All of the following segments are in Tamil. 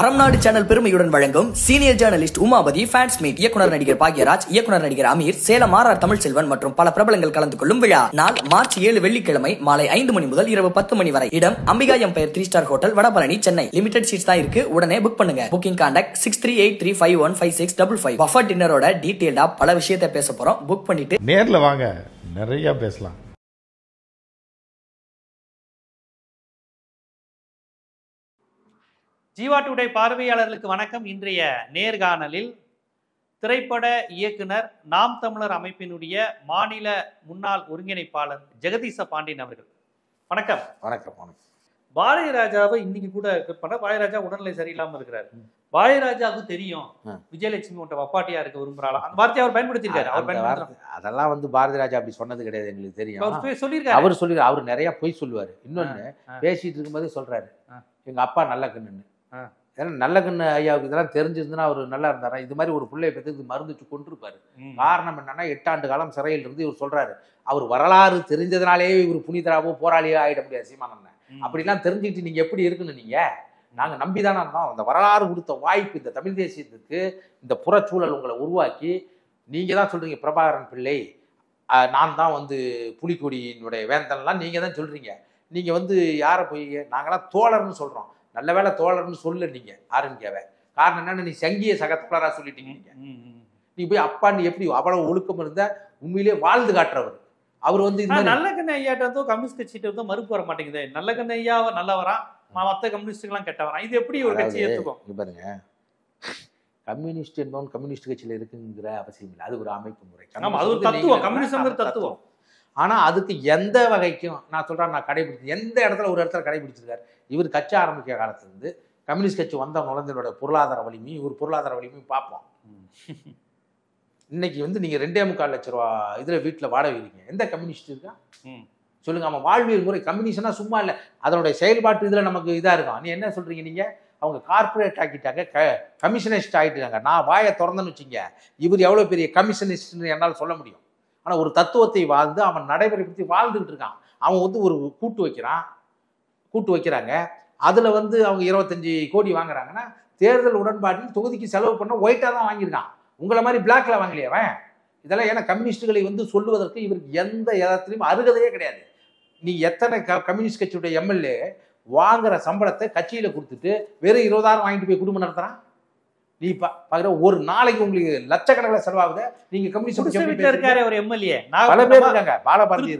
அறம்நாடு சேனல் பெருமையுடன் வழங்கும் senior journalist Umapathi fans meet. இயக்குனர் நடிகர் பாக்யராஜ், இயக்குனர் நடிகர் அமீர், சேலம் ஆர் தமிழ்செல்வன் மற்றும் பல பிரபலங்கள் கலந்து கொள்ளும் விழா. நாள் மார்ச் 7 வெள்ளிக்கிழமை மாலை 5 மணி முதல் இரவு 10 மணி வரை. இடம் Ambika Empire 3 star hotel, Vadapalani, Chennai. Limited seeds தான் இருக்கு, உடனே புக் பண்ணுங்க. Booking contact 6383515655. பஃபர் டின்னரோட டீடைல்டா பல விஷயத்தை பேச போறோம். புக் பண்ணிட்டு நேர்ல வாங்க, நிறைய பேசலாம். ஜீவா டுடே பார்வையாளர்களுக்கு வணக்கம். இன்றைய நேர்காணலில் திரைப்பட இயக்குனர், நாம் தமிழர் அமைப்பினுடைய மாநில முன்னாள் ஒருங்கிணைப்பாளர் ஜெகதீச பாண்டியன் அவர்கள். வணக்கம். வணக்கம். வணக்கம். பாரதி ராஜாவை இன்னைக்கு கூட பண்ண, பாரதி ராஜா உடல்நிலை சரியில்லாம இருக்கிறாரு. பாரதி ராஜாவுக்கு தெரியும் விஜயலட்சுமி உன்ட்ட வப்பாட்டியா இருக்க விரும்புறாளா, அந்த வார்த்தையை அவர் பயன்படுத்திருக்காரு. அதெல்லாம் வந்து பாரதி ராஜா அப்படி சொன்னது கிடையாது, எங்களுக்கு தெரியும். சொல்லியிருக்காரு, அவர் சொல்லி அவர் நிறைய பொய் சொல்லுவாரு. இன்னொன்னு பேசிட்டு இருக்கும்போதே சொல்றாரு, எங்க அப்பா நல்ல கண்ணுன்னு. ஏன்னா நல்ல கண்ணு ஐயாவுக்கு இதெல்லாம் தெரிஞ்சிருந்துன்னா அவர் நல்லா இருந்தாரா? இது மாதிரி ஒரு பிள்ளைய பத்தி மருந்துச்சு கொண்டிருப்பாரு. காரணம் என்னன்னா 8 ஆண்டு காலம் சிறையில் இருந்து இவர் சொல்றாரு, அவர் வரலாறு தெரிஞ்சதுனாலே இவர் புனிதராவோ போராளியோ ஆயிட முடியாது சீமானன். அப்படிலாம் தெரிஞ்சுக்கிட்டு நீங்க எப்படி இருக்குன்னு நீங்க நாங்க நம்பிதானே இருந்தோம். அந்த வரலாறு கொடுத்த வாய்ப்பு இந்த தமிழ் தேசியத்துக்கு, இந்த புறச்சூழல் உங்களை உருவாக்கி நீங்க தான் சொல்றீங்க பிரபாகரன் பிள்ளை, நான் தான் வந்து புலிக்கொடியினுடைய வேந்தன்லாம் நீங்க தான் சொல்றீங்க. நீங்க வந்து யாரை போய் நாங்களாம் தோழர்னு சொல்றோம். நல்ல வேலை தோழர்னு சொல்ல நீங்க ஆரம்பிக்கவே. காரணம் என்னன்னு, நீ சங்கிய சகத்தோழரா சொல்லிட்டீங்க. நீ போய் அப்பான்னு எப்படி அவ்வளவு ஒழுக்கம் இருந்தா உண்மையிலே வாழ்ந்து காட்டுறவர் அவர் வந்து நல்ல கண்ண ஐயாட்ட வந்து கம்யூனிஸ்ட் கட்சிட்டு வந்து மறுப்பு வர மாட்டேங்குது. நல்ல கண்ண ஐயாவை நல்லவரா, மற்ற கம்யூனிஸ்டுக்கெல்லாம் கெட்டவரா, இது எப்படி ஒரு கட்சி ஏற்றுக்கும்? பாருங்க, கம்யூனிஸ்ட் என்பவன் கம்யூனிஸ்ட் கட்சியில இருக்குங்கிற அவசியம் இல்லை. அது ஒரு அமைப்பு முறை, அது ஒரு தத்துவம், கம்யூனிசம் தத்துவம். ஆனா அதுக்கு எந்த வகைக்கும் நான் சொல்றேன், நான் கடைபிடிச்சு எந்த இடத்துல ஒரு இடத்துல கடைபிடிச்சிருக்காரு. இவர் கட்சி ஆரம்பிக்க காலத்துல இருந்து கம்யூனிஸ்ட் கட்சி வந்த நுழைஞ்சதோட பொருளாதார வலிமையும் இவர் பொருளாதார வலிமையும் பார்ப்போம். இன்னைக்கு வந்து நீங்க 2.25 லட்சம் ரூபா இதுல வீட்டுல வாடகை இருக்கீங்க, எந்த கம்யூனிஸ்ட் இருக்கா சொல்லுங்க? அவன் வாழ்வியல் முறை கம்யூனிஸ்ட்னா சும்மா இல்லை, அதனுடைய செயல்பாட்டு இதுல நமக்கு இதா இருக்கும். நீ என்ன சொல்றீங்க? நீங்க அவங்க கார்பரேட் ஆக்கிட்டாங்க, கமிஷனிஸ்ட் ஆகிட்டாங்க. நான் வாயை திறந்தேன்னு வச்சுங்க, இவர் எவ்வளவு பெரிய கமிஷனிஸ்ட்னு என்னால் சொல்ல முடியும். ஆனா ஒரு தத்துவத்தை வாழ்ந்து அவன் நடைமுறைப்படுத்தி வாழ்ந்துகிட்டு இருக்கான். அவன் வந்து ஒரு கூட்டு வைக்கிறாங்க. அதுல வந்து அவங்க 25 கோடி வாங்குறாங்கன்னா தேர்தல் உடன்பாட்டில் தொகுதிக்கு செலவு பண்ண ஒயிட்டா தான் வாங்கியிருக்கான். உங்களை மாதிரி பிளாக்ல வாங்கலையவன். இதெல்லாம் ஏன்னா கம்யூனிஸ்டுகளை வந்து சொல்லுவதற்கு இவருக்கு எந்த இடத்துலையும் அருகதையே கிடையாது. நீ எத்தனை கம்யூனிஸ்ட் கட்சியுடைய எம்எல்ஏ வாங்குற சம்பளத்தை கட்சியில கொடுத்துட்டு வெறும் 20,000 வாங்கிட்டு போய் குடும்பம் நடத்துறான்? நீ பாக்குற ஒரு நாளைக்கு உங்களுக்கு லட்சக்கணக்கில் செலவாகுது. நீங்க கம்யூனிஸ்ட் இருக்காரு ஒரு எம்எல்ஏ, பல பேர் இருக்காங்க. பாலபாரதி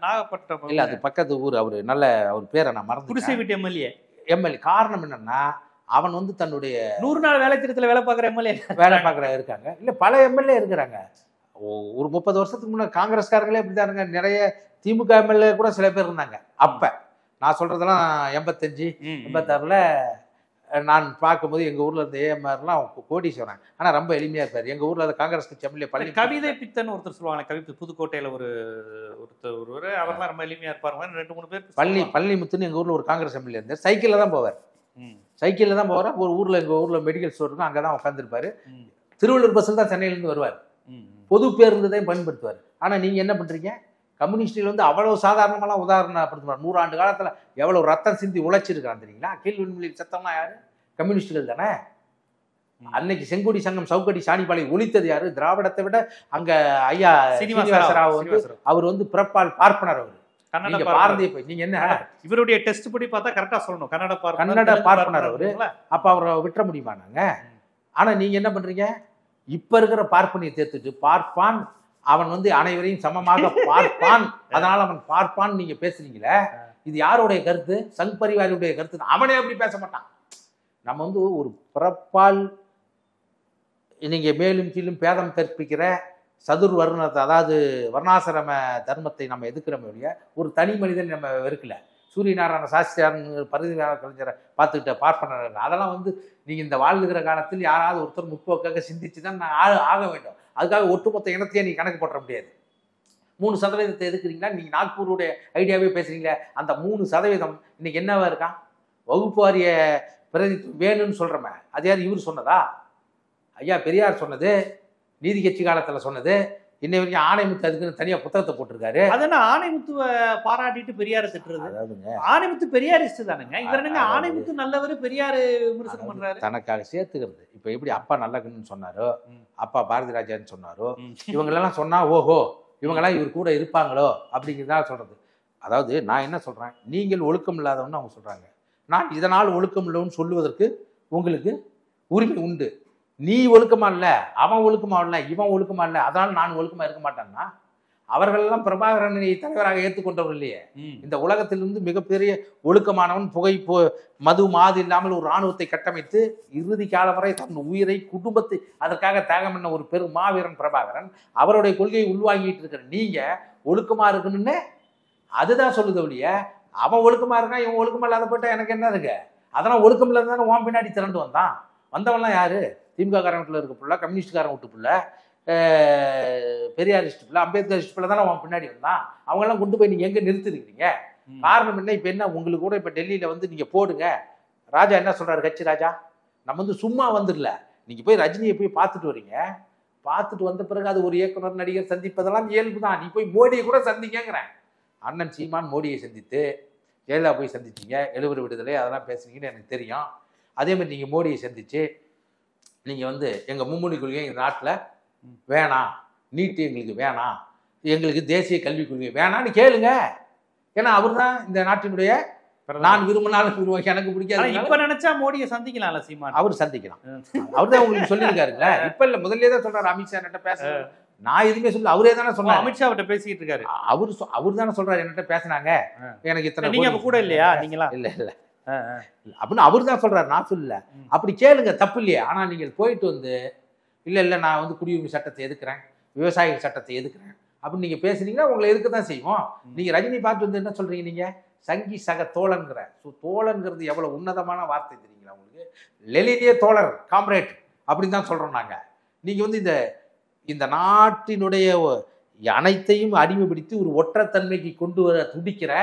நாகப்பட்டினம் இல்ல, அது பக்கத்து ஊர். அவரு நல்ல அவர் பேரை நான் மறந்து. எம்எல்ஏ காரணம் என்னன்னா, அவன் வந்து தன்னுடைய 100 நாள் வேலை திட்டத்தில் வேலை பார்க்குற எம்எல்ஏ இருக்காங்க. இல்லை, பல எம்எல்ஏ இருக்கிறாங்க. ஒரு 30 வருஷத்துக்கு முன்னாடி காங்கிரஸ்காரங்களே இப்படிதான் இருக்காங்க. நிறைய திமுக எம்எல்ஏ கூட சில பேர் இருந்தாங்க. அப்ப நான் சொல்றதெல்லாம் 85 86ல நான் பார்க்கும்போது எங்க ஊர்ல இருந்த ஏஎம்ஆர்லாம் கோடீஸ்வரன். ஆனா ரொம்ப எளிமையா இருப்பாரு. எங்க ஊர்ல காங்கிரஸ் கட்சி எம்எல்ஏ பள்ளி கவிதை பித்தன் ஒருத்தர் சொல்லுவாங்க, கவிதை புதுக்கோட்டையில ஒருத்தர் அவர் தான் ரொம்ப எளிமையா இருப்பாருங்க. 2-3 பேர் பழனிமுத்துன்னு எங்க ஊர்ல ஒரு காங்கிரஸ் எம்எல்ஏ இருந்தார். சைக்கிள்ல தான் போவார். ஒரு ஊர்ல எங்க ஊர்ல மெடிக்கல் ஸ்டோர் இருக்கும், அங்கதான் உட்காந்துருப்பாரு. திருவள்ளூர் பஸ்ஸில் தான் சென்னையில இருந்து வருவார். பொது பேருந்துதான் பயன்படுத்துவார். ஆனா நீங்க என்ன பண்றீங்க? கம்யூனிஸ்டில் வந்து அவ்வளவு சாதாரணமெல்லாம் உதாரணப்படுத்துவார். 100 ஆண்டு காலத்துல எவ்வளவு ரத்தம் சிந்தி உழைச்சிருக்கான் தெரியுங்களா? கீழ்விண்வெளியில் சத்தம்லாம் யாரு? கம்யூனிஸ்டுகள் தானே. அன்னைக்கு செங்கோடி சங்கம் சவுக்கடி சாணிப்பாலை ஒழித்தது யாரு? திராவிடத்தை விட அங்க ஐயா சீனிவாசராவ் வந்து அவர் வந்து பிறப்பால் பார்ப்பனர். அவரு நீங்க என்ன இவருடைய டெஸ்ட் படி பார்த்தா கரெக்டா சொல்லணும், கன்னட பார்ப்பனர் அவரு. அப்ப அவரை விட்டுற முடியுமா நாங்க? ஆனா நீங்க என்ன பண்றீங்க? இப்ப இருக்கிற பார்ப்பனியை தேர்த்துட்டு பார்ப்பான், அவன் வந்து அனைவரையும் சமமாக பார்ப்பான், அதனால அவன் பார்ப்பான் நீங்க பேசுறீங்களே, இது யாருடைய கருத்து? சங் பரிவாரியுடைய கருத்து. அவனே அப்படி பேச மாட்டான். நம்ம வந்து ஒரு பிறப்பால் நீங்க மேலும் கீழும் பேதம் கற்பிக்கிற சதுர் வர்ணத்தை, அதாவது வர்ணாசிரம தர்மத்தை நம்ம எதுக்குறோம் இல்லையா? ஒரு தனி மனிதன் நம்ம வெறுக்கல. சூரியநாராயண சாஸ்திரியார் பரிதிநாராயண கலைஞரை பார்த்துக்கிட்ட பார்ப்பனர். அதெல்லாம் வந்து நீங்க இந்த வாழ்ந்துகிற காலத்தில் யாராவது ஒருத்தர் முற்போக்காக சிந்திச்சு தான் ஆக வேண்டும். அதுக்காக ஒட்டுமொத்த இனத்தையே நீ கணக்கு போட்ட முடியாது. 3% எதுக்குறீங்களா? நீங்க நாக்பூருடைய ஐடியாவே பேசுறீங்களே, அந்த 3% இன்னைக்கு என்னவா இருக்கான்? வகுப்பு வாரிய பிரதிநிதித்துவம் வேணும்னு சொல்றமே, அது யார்? இவர் சொன்னதா? ஐயா பெரியார் சொன்னது, நீதி கட்சி காலத்துல சொன்னது. இன்னை வரைக்கும் ஆணைமுத்து அதுக்குன்னு தனியா புத்தகத்தை போட்டிருக்காரு. அதெல்லாம் ஆணைமுத்துவ பாராட்டிட்டு பெரியார திட்டுறது. அதாவதுங்க ஆணைமுத்து பெரியாரிஸ்ட் தானுங்க. இவர் என்னங்க ஆணைமுத்து நல்லவரு பெரியாரு விமர்சனம் பண்றாரு? தனக்காக சேர்த்துக்கிறது. இப்ப எப்படி அப்பா நல்லகன்னு சொன்னாரோ, அப்பா பாரதி ராஜான்னு சொன்னாரோ, இவங்களெல்லாம் சொன்னா ஓஹோ இவங்கெல்லாம் இவர் கூட இருப்பாங்களோ அப்படிங்கிறதா சொல்றது. அதாவது நான் என்ன சொல்றேன், நீங்கள் ஒழுக்கம் இல்லாதவன்னு அவங்க சொல்றாங்க. நான் இதனால் ஒழுக்கம் இல்லைன்னு சொல்லுவதற்கு உங்களுக்கு உரிமை உண்டு. நீ ஒழுக்கமா இல்ல, அவன் ஒழுக்கமா இல்ல, இவன் ஒழுக்கமா இல்ல, அதனால நான் ஒழுக்கமா இருக்க மாட்டேன்னா அவர்களெல்லாம் பிரபாகரனை தலைவராக ஏற்றுக்கொண்டவர் இல்லையே. இந்த உலகத்திலிருந்து மிகப்பெரிய ஒழுக்கமானவன், மது மாது இல்லாமல் ஒரு இராணுவத்தை கட்டமைத்து இறுதி காலம் வரை தன் உயிரை குடும்பத்தை அதற்காக தியாகம் பண்ண ஒரு பெரும் மாவீரன் பிரபாகரன். அவருடைய கொள்கையை உள்வாங்கிட்டு இருக்கிற நீங்க ஒழுக்கமா இருக்கணும்னு அதுதான் சொல்லுது ஒழிய, அவன் ஒழுக்கமா இருக்கான் இவன் ஒழுக்கமா இல்லாத போட்டா எனக்கு என்ன இருக்கு? அதெல்லாம் ஒழுக்கம் இல்லாத உன் பின்னாடி திரண்டு வந்தவன்லாம் யாரு? திமுக காரன் வீட்டில் இருக்க பிள்ளை, கம்யூனிஸ்ட்காரன் வீட்டு பிள்ளை, பெரியாரிஸ்ட் பிள்ளை, அம்பேத்கரிஸ்ட் பிள்ளை தானே அவன் பின்னாடி வந்தான். அவங்கெல்லாம் கொண்டு போய் நீங்க எங்க நிறுத்திருக்கிறீங்க? காரணம் என்ன? இப்ப என்ன உங்களுக்கு கூட இப்ப டெல்லியில வந்து நீங்க போடுங்க. ராஜா என்ன சொல்றாரு, கட்சி ராஜா, நம்ம வந்து சும்மா வந்துடல, நீங்க போய் ரஜினியை போய் பார்த்துட்டு வரீங்க. பார்த்துட்டு வந்த பிறகு அது ஒரு இயக்குனர் நடிகர் சந்திப்பதெல்லாம் இயல்பு தான். நீ போய் மோடியை கூட சந்திங்கிறேன். அண்ணன் சீமான் மோடியை சந்தித்து, ஜெயலலிதா போய் சந்திச்சிங்க, 70 விடுதலை அதெல்லாம் பேசுனீங்கன்னு எனக்கு தெரியும். அதே மாதிரி நீங்கள் மோடியை சந்திச்சு நீங்கள் வந்து எங்கள் மும்மொழி கொள்கை இந்த நாட்டில் வேணாம், நீட்டு எங்களுக்கு வேணாம், எங்களுக்கு தேசிய கல்விக் கொள்கை வேணான்னு கேளுங்க. ஏன்னா அவர் தான் இந்த நாட்டினுடைய, நான் விரும்பினாலும் விரும்புவேன், எனக்கு பிடிக்காது. இப்ப நினைச்சா மோடியை சந்திக்கலாம்ல சீமான்? அவர் சந்திக்கலாம். அவர் தான் உங்களுக்கு சொல்லியிருக்காருங்களா? இப்ப இல்ல, முதல்ல தான் சொல்றாரு. அமித்ஷா என்கிட்ட பேச, நான் எதுவுமே சொல்ல, அவரே தானே சொன்னாரு. அமித்ஷா அவர்கிட்ட பேசிட்டு இருக்காரு. அவர் தானே சொல்றாரு, என்கிட்ட பேசினாங்க, எனக்கு இத்தனை. நீங்க கூட இல்லையா? நீங்களா? இல்ல அப்படின்னு அவர் தான் சொல்றாரு, நான் சொல்லல. அப்படி கேளுங்க, தப்பு இல்லையே. ஆனா நீங்கள் போயிட்டு வந்து இல்ல நான் வந்து குடியுரிமை சட்டத்தை எதுக்குறேன், விவசாய சட்டத்தை எதுக்குறேன் அப்படின்னு நீங்க பேசுனீங்கன்னா உங்களை எதுக்க தான் செய்வோம். நீங்க ரஜினி பார்த்து வந்து என்ன சொல்றீங்க, நீங்க சங்கி சக தோழன்கிற. தோழன்கிறது எவ்வளவு உன்னதமான வார்த்தை தெரியுங்களா உங்களுக்கு? லெலினிய தோழர், காம்ரேட் அப்படின்னு தான் சொல்றோம் நாங்க. நீங்க வந்து இந்த நாட்டினுடைய அனைத்தையும் அடிமைப்படுத்தி ஒரு ஒற்றைத்தன்மைக்கு கொண்டு வர துடிக்கிற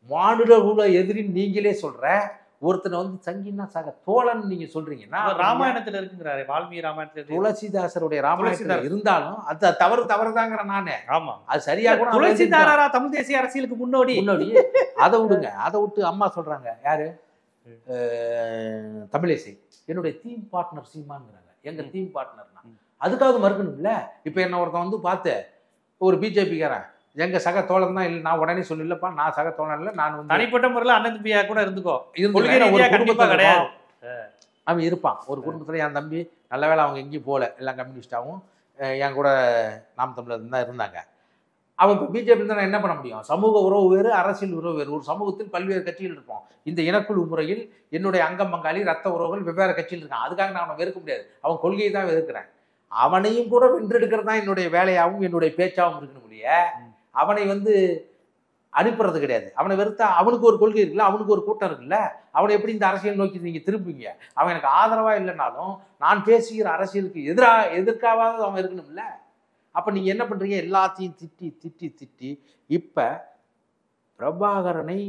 மானுட குல எதிரின்னு நீங்களே சொல்ற ஒருத்தனை வந்து சங்கின்னா சக தோழன் நீங்க சொல்றீங்கன்னா, ராமாயணத்துல இருக்குங்கிறாரு, வால்மீகி ராமாயணத்துல, துளசிதாசருடைய ராமாயணத்துல இருந்தாலும் அது தவறுதாங்கிற நானே. ஆமா, அது சரியா கூட. துளசிதாரா தமிழ் தேசிய அரசியலுக்கு முன்னோடி. அதை விடுங்க, அதை விட்டு அம்மா சொல்றாங்க யாரு, தமிழிசை என்னுடைய தீம் பார்ட்னர் சீமான்ங்கிறாங்க. எங்க தீம் பார்ட்னர்னா அதுக்காவது மறுக்கணும்ல. இப்ப என்ன ஒருத்தன் வந்து பார்த்து ஒரு பிஜேபிக்காரன் எங்க சக தோழன் தான், இல்லை நான் உடனே சொல்லலப்பா நான் சக தோழன் இல்லை, நான் வந்து தனிப்பட்ட முறையில் அண்ணன் தம்பியா கூட இருந்துக்கோ, கிடையாது அவன் இருப்பான். ஒரு குடும்பத்துல என் தம்பி நல்ல வேலை அவங்க எங்கேயும் போகல, எல்லாம் கம்யூனிஸ்டாகவும் என் கூட நாம் தமிழர் தான் இருந்தாங்க. அவன் இப்போ பிஜேபி இருந்தால் நான் என்ன பண்ண முடியும்? சமூக உறவு வேறு, அரசியல் உறவு வேறு. ஒரு சமூகத்தில் பல்வேறு கட்சிகள் இருப்போம். இந்த இனக்குழு முறையில் என்னுடைய அங்கம் பங்காளி ரத்த உறவுகள் வெவ்வேறு கட்சியில் இருக்கான். அதுக்காக நான் அவனை வெறுக்க முடியாது, அவன் கொள்கையை தான் வெறுக்கிறேன். அவனையும் கூட வென்றெடுக்கிறது தான் என்னுடைய வேலையாகவும் என்னுடைய பேச்சாகவும் இருக்கணும் இல்லையா? அவனை வந்து அனுப்புறது கிடையாது. அவனை வெறுத்தா அவனுக்கு ஒரு கொள்கை இருக்குல்ல, அவனுக்கு ஒரு கூட்டம் இருக்குல்ல, அவனை எப்படி இந்த அரசியல் நோக்கி நீங்க திரும்புவீங்க? அவன் எனக்கு ஆதரவா இல்லைனாலும் நான் பேசுகிற அரசியலுக்கு எதிர்க்காவது அவன் இருக்கணும்ல. அப்ப நீங்க என்ன பண்றீங்க? எல்லாத்தையும் திட்டி திட்டி திட்டி இப்ப பிரபாகரனை,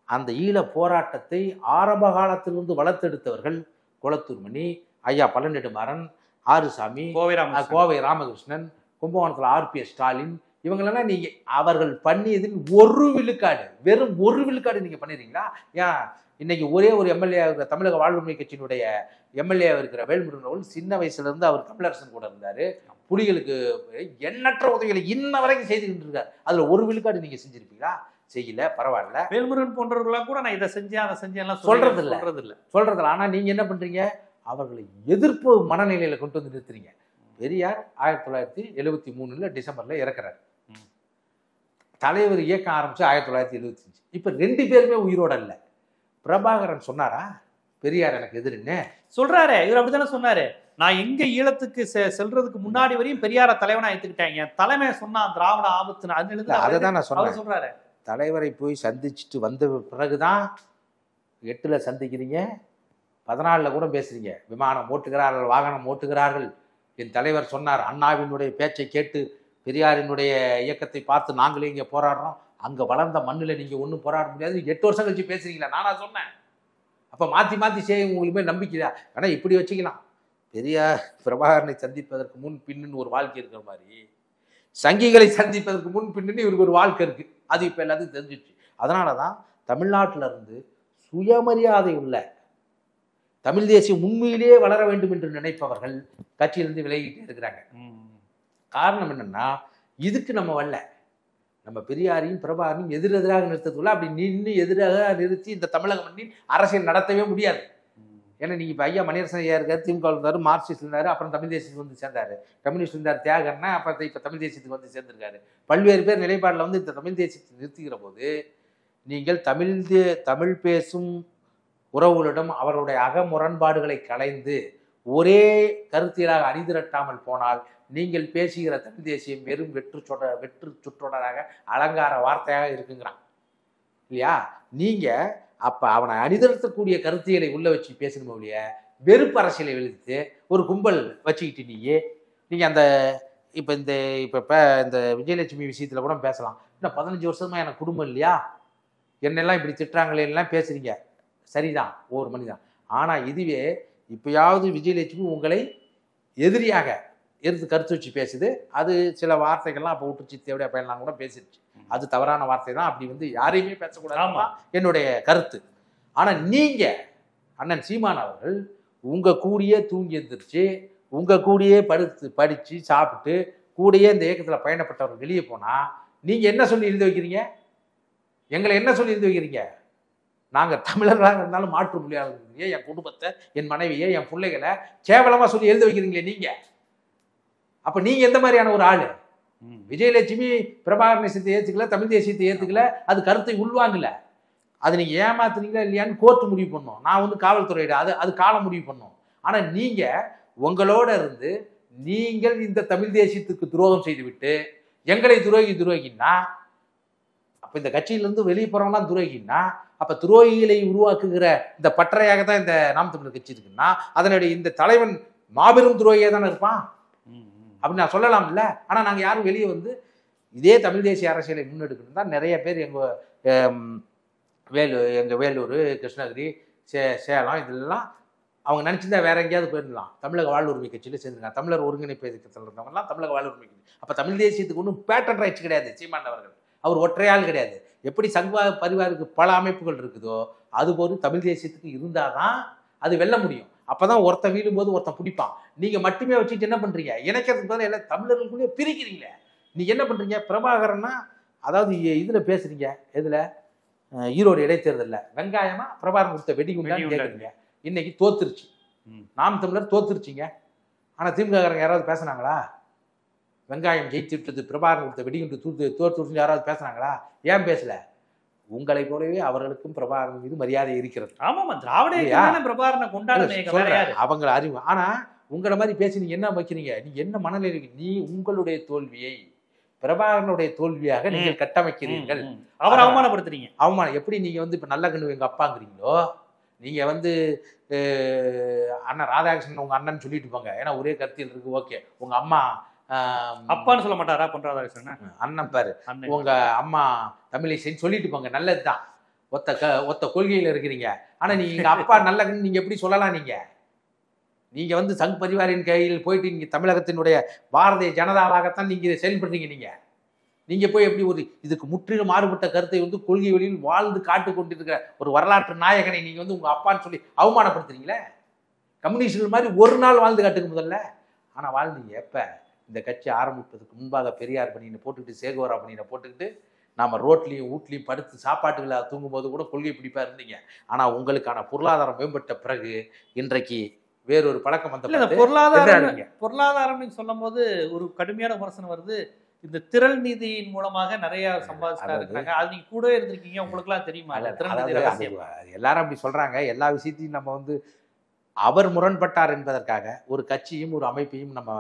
அந்த ஈழ போராட்டத்தை ஆரம்ப காலத்திலிருந்து வளர்த்தெடுத்தவர்கள் குளத்தூர்மணி, ஐயா பழநெடுமாறன், ஆறுசாமி, கோவை ராமகிருஷ்ணன், கும்பகோணத்தில் RPS ஸ்டாலின், இவங்களெல்லாம் நீங்க அவர்கள் பண்ணியதில் 1 விழுக்காடு, வெறும் 1 விழுக்காடு நீங்க பண்ணிடுறீங்களா? ஏன் இன்னைக்கு ஒரே ஒரு எம்எல்ஏ இருக்கிற தமிழக வாழ்வுரிமை கட்சியினுடைய எம்எல்ஏ இருக்கிற வேல்முருகன் அவர்கள் சின்ன வயசுல இருந்து அவர் தமிழரசன் கூட இருந்தாரு. புலிகளுக்கு எண்ணற்ற உதவிகளை இன்ன வரைக்கும் செய்துக்கிட்டு இருக்காரு. அதுல 1 விழுக்காடு நீங்க செஞ்சிருப்பீங்களா? செய்யல, பரவாயில்ல. வேல்முருகன் போன்றவர்களாம் கூட நான் இதை செஞ்சேன் அதை செஞ்சேன் சொல்றதில்ல. ஆனா நீங்க என்ன பண்றீங்க? அவர்களை எதிர்ப்பு மனநிலையில கொண்டு வந்து நிறுத்துறீங்க. பெரியார் 1973 டிசம்பர்ல இறக்குறாரு. தலைவர் இயக்கம் ஆரம்பிச்சு 1975. இப்ப 2 பேருமே உயிரோட இல்ல. பிரபாகரன் சொன்னாரா பெரியார் எனக்கு எதிரின்னு? சொல்றாரு. இவர் அப்படித்தானே சொன்னாரு. நான் எங்க ஈழத்துக்கு செல்றதுக்கு முன்னாடி வரையும் பெரியார தலைவனா எடுத்துக்கிட்டேன், என் தலைமை சொன்னா திராவிட ஆபத்துன்னு. அதுதான் நான் சொன்னேன். சொல்றாரு தலைவரை போய் சந்திச்சுட்டு வந்த பிறகுதான் 8ல சந்திக்கிறீங்க, 14ல கூட பேசுறீங்க. விமானம் ஓட்டுகிறார்கள், வாகனம் ஓட்டுகிறார்கள். என் தலைவர் சொன்னார், அண்ணாவினுடைய பேச்சை கேட்டு பெரியாரினுடைய இயக்கத்தை பார்த்து நாங்களே இங்கே போராடுறோம். அங்கே வளர்ந்த மண்ணில் நீங்கள் ஒன்றும் போராட முடியாது. 8 வருஷம் கழிச்சு பேசுறீங்களா? நானா சொன்னேன்? அப்போ மாற்றி மாற்றி செய்ய உங்களுக்கு மேல் நம்பிக்கையா? ஆனால் இப்படி வச்சுக்கலாம். பெரியார் பிரபாகரனை சந்திப்பதற்கு முன் பின்னு ஒரு வாழ்க்கை இருக்கிற மாதிரி சங்கிகளை சந்திப்பதற்கு முன் பின்னு இவருக்கு ஒரு வாழ்க்கை இருக்கு. அது இப்ப எல்லாத்துக்கும் தெரிஞ்சிச்சு. அதனாலதான் தமிழ்நாட்டில இருந்து சுயமரியாதை உள்ள தமிழ் தேசியம் உண்மையிலேயே வளர வேண்டும் என்று நினைப்பவர்கள் கட்சியிலிருந்து விலகிட்டே இருக்கிறாங்க. காரணம் என்னன்னா, இதுக்கு நம்ம வரல. நம்ம பெரியாரையும் பிரபாகரையும் எதிரெதிராக நிறுத்ததுக்குள்ள அப்படி நின்று எதிராக நிறுத்தி இந்த தமிழக மண்ணில் அரசியல் நடத்தவே முடியாது. ஏன்னா நீங்க இப்ப ஐயா மணியரசன் ஐயா இருக்காரு, திமுக இருந்தாரு, மார்க்சிஸ்ட் இருந்தாரு, அப்புறம் தமிழ் தேசியத்துக்கு வந்து சேர்ந்தாரு. கம்யூனிஸ்ட் இருந்தார் தியாகர்னா, அப்புறம் இப்ப தமிழ் தேசியத்துக்கு வந்து சேர்ந்திருக்காரு. பல்வேறு பேர் நிலைப்பாடுல வந்து இந்த தமிழ் தேசியத்தை நிறுத்துகிற போது நீங்கள் தமிழ் பேசும் உறவுகளிடம் அவர்களுடைய அகமுரண்பாடுகளை களைந்து ஒரே கருத்தியலாக அணிதிரட்டாமல் போனால் நீங்கள் பேசுகிற தமிழ் தேசியம் வெறும் வெற்று சுற்றொடராக அலங்கார வார்த்தையாக இருக்குங்கிறான் இல்லையா? நீங்க அப்ப அவனை அணிதிரத்தக்கூடிய கருத்தியலை உள்ள வச்சு பேசணும் இல்லையா? வெறுப்பு அரசியலை வெளித்து ஒரு கும்பல் வச்சுக்கிட்டு நீங்க அந்த இப்ப இந்த விஜயலட்சுமி விஷயத்துல கூட பேசலாம். இன்னும் 15 வருஷமா எனக்கு குடும்பம் இல்லையா, என்னெல்லாம் இப்படி திட்டுறாங்களே எல்லாம் பேசுறீங்க, சரிதான், ஒவ்வொரு மணிதான். ஆனா இதுவே இப்பயாவது விஜயலட்சுமி உங்களை எதிரியாக எடுத்து கருத்து வச்சு பேசுது. அது சில வார்த்தைகள்லாம் அப்போ விட்டுச்சு, தேவையா பயன்லாம் கூட பேசிடுச்சு. அது தவறான வார்த்தை தான். அப்படி வந்து யாரையுமே பேசக்கூடாது என்னுடைய கருத்து. ஆனா நீங்க அண்ணன் சீமான் அவர்கள் உங்க கூடயே தூங்கி எந்திரிச்சு, உங்க கூடயே படிச்சு சாப்பிட்டு கூடயே இந்த இயக்கத்துல பயணப்பட்டவர்கள் வெளியே போனா நீங்க என்ன சொல்லி எழுதி வைக்கிறீங்க? எங்களை என்ன சொல்லி எழுதி வைக்கிறீங்க? நாங்க தமிழர்களாக இருந்தாலும் மாற்று மொழியாக என் குடும்பத்தை, என் மனைவியை, என் பிள்ளைகளை கேவலமா சொல்லி எழுதி வைக்கிறீங்களே நீங்க. அப்ப நீங்க எந்த மாதிரியான ஒரு ஆளு? விஜயலட்சுமி பிரபாகரன் தேசியத்தை ஏத்துக்கல, தமிழ் தேசியத்தை ஏத்துக்கல, அது கருத்தை உள்வாங்கல. அது நீங்க ஏமாத்துறீங்களா இல்லையான்னு கோர்ட்டு முடிவு பண்ணும். நான் வந்து காவல்துறையிட அது காலம் முடிவு பண்ணும். ஆனா நீங்க உங்களோட இருந்து நீங்கள் இந்த தமிழ் தேசியத்துக்கு துரோகம் செய்து விட்டு எங்களை துரோகின்னா, அப்ப இந்த கட்சியிலிருந்து வெளியே போறவங்களாம் துரோகின்னா, அப்ப துரோகிகளை உருவாக்குகிற இந்த பட்டறையாக தான் இந்த நாம் தமிழர் கட்சி இருக்குன்னா, அதனுடைய இந்த தலைவன் மாபெரும் துரோகியா தானே இருப்பான் அப்படின்னு நான் சொல்லலாம் இல்ல? ஆனா நாங்க யாரும் வெளியே வந்து இதே தமிழ் தேசிய அரசியலை முன்னெடுக்கணும் தான் நிறைய பேர் எங்க வேலூர், கிருஷ்ணகிரி, சேலம் இதெல்லாம் அவங்க நினைச்சிருந்தா வேற எங்கேயாவது போயிருந்தலாம். தமிழக வாழ்வுரிமை கட்சியில சேர்ந்துருக்காங்க. தமிழர் ஒருங்கிணைப்பு இயக்கத்தில் இருந்தவங்கலாம் தமிழக வாழ்வுரிமை கட்சி. அப்ப தமிழ் தேசியத்துக்கு ஒன்றும் பேட்டன் ரைட்ஸ் கிடையாது சீமான் அவர்கள். அவர் ஒற்றையாள் கிடையாது. எப்படி சங்வா பரிவாருக்கு பல அமைப்புகள் இருக்குதோ அதுபோது தமிழ் தேசியத்துக்கு இருந்தாதான் அது வெல்ல முடியும். அப்பதான் ஒருத்தன் வீழும் போது ஒருத்தன் பிடிப்பான். நீங்க மட்டுமே வச்சுட்டு என்ன பண்றீங்க? இணைக்கிறதுக்கு பதிலாக எல்லாம் தமிழர்களுக்குள்ளே பிரிக்கிறீங்களே. நீங்க என்ன பண்றீங்க? பிரபாகரன்னா அதாவது இதுல பேசுறீங்க, எதுல ஈரோடு இடைத்தேர்தல்ல வெங்காயமா பிரபாகரன் கொடுத்த வெடிகுண்டான்னு கேட்குறீங்க. இன்னைக்கு தோத்துருச்சு, நாம் தமிழர் தோத்துருச்சிங்க. ஆனா திமுககாரங்க யாராவது பேசுனாங்களா? வெங்காயம் ஜெயிச்சுட்டது, பிரபாகரன் கொடுத்த வெடிகுண்டு தோத்துருச்சு யாராவது பேசுனாங்களா? ஏன் பேசல? உங்களை போலவே அவர்களுக்கும் பிரபாகரன் மீது மரியாதை இருக்கிறது. அவங்க அறிவு. ஆனா உங்களை மாதிரி பேசி நீங்க என்ன வைக்கிறீங்க? நீங்க என்ன மனநிலை? நீ உங்களுடைய தோல்வியை பிரபாகரனுடைய தோல்வியாக நீங்கள் கட்டமைக்கிறீர்கள். அவர் அவமானப்படுத்துறீங்க. அவமானம் எப்படி? நீங்க வந்து இப்ப நல்ல கண்ணு எங்க அப்பாங்கிறீங்களோ, நீங்க வந்து அண்ணன் ராதாகிருஷ்ணன் உங்க அண்ணன் சொல்லிட்டு போங்க, ஏன்னா ஒரே கருத்தில் இருக்கு. ஓகே, உங்க அம்மா அப்பான்னு சொல்ல மாட்டாரா? பண்றாதாகிருஷ்ணன் அண்ணன் பாரு, உங்க அம்மா தமிழிசைன்னு சொல்லிட்டு போங்க, நல்லதுதான். ஒத்த கொள்கையில இருக்கிறீங்க. ஆனா நீங்க அப்பா நல்ல கண்ணு நீங்க எப்படி சொல்லலாம்? நீங்க வந்து சங் பரிவாரின் கையில் போயிட்டு நீங்க தமிழகத்தினுடைய பாரதிய ஜனதாவாகத்தான் நீங்க இதை செயல்படுறீங்க. நீங்க போய் எப்படி ஒரு இதுக்கு முற்றிலும் மாறுபட்ட கருத்தை வந்து கொள்கை வழியில் வாழ்ந்து காட்டு கொண்டிருக்கிற ஒரு வரலாற்று நாயகனை நீங்க வந்து உங்க அப்பான்னு சொல்லி அவமானப்படுத்துறீங்களே. கம்யூனிஸ்டுகள் மாதிரி ஒரு நாள் வாழ்ந்து காட்டுக்கு முதல்ல. ஆனா வாழ்ந்தீங்க எப்ப? இந்த கட்சி ஆரம்பிப்பதற்கு முன்பாக பெரியார் பணியினை போட்டுக்கிட்டு, சேகோரா பணியினை போட்டுக்கிட்டு, நாம ரோட்லையும் வீட்லையும் படுத்து சாப்பாட்டுகளை தூங்கும் போது கூட கொள்கை பிடிப்பா இருந்தீங்க. ஆனா உங்களுக்கான பொருளாதாரம் மேம்பட்ட பிறகு இன்றைக்கு வேறொரு பழக்கம் வந்த பொருளாதாரம் சொல்லும் போது ஒரு கடுமையான விமர்சனம் வருது. இந்த திரள் நிதியின் மூலமாக நிறைய சம்பாதிச்சுட்டா இருக்காங்க. அது நீங்க கூடவே இருந்திருக்கீங்க, உங்களுக்கு எல்லாம் தெரியுமா? எல்லாரும் அப்படி சொல்றாங்க. எல்லா விஷயத்தையும் நம்ம வந்து அவர் முரண்பட்டார் என்பதற்காக ஒரு கட்சியும் ஒரு அமைப்பையும் நம்ம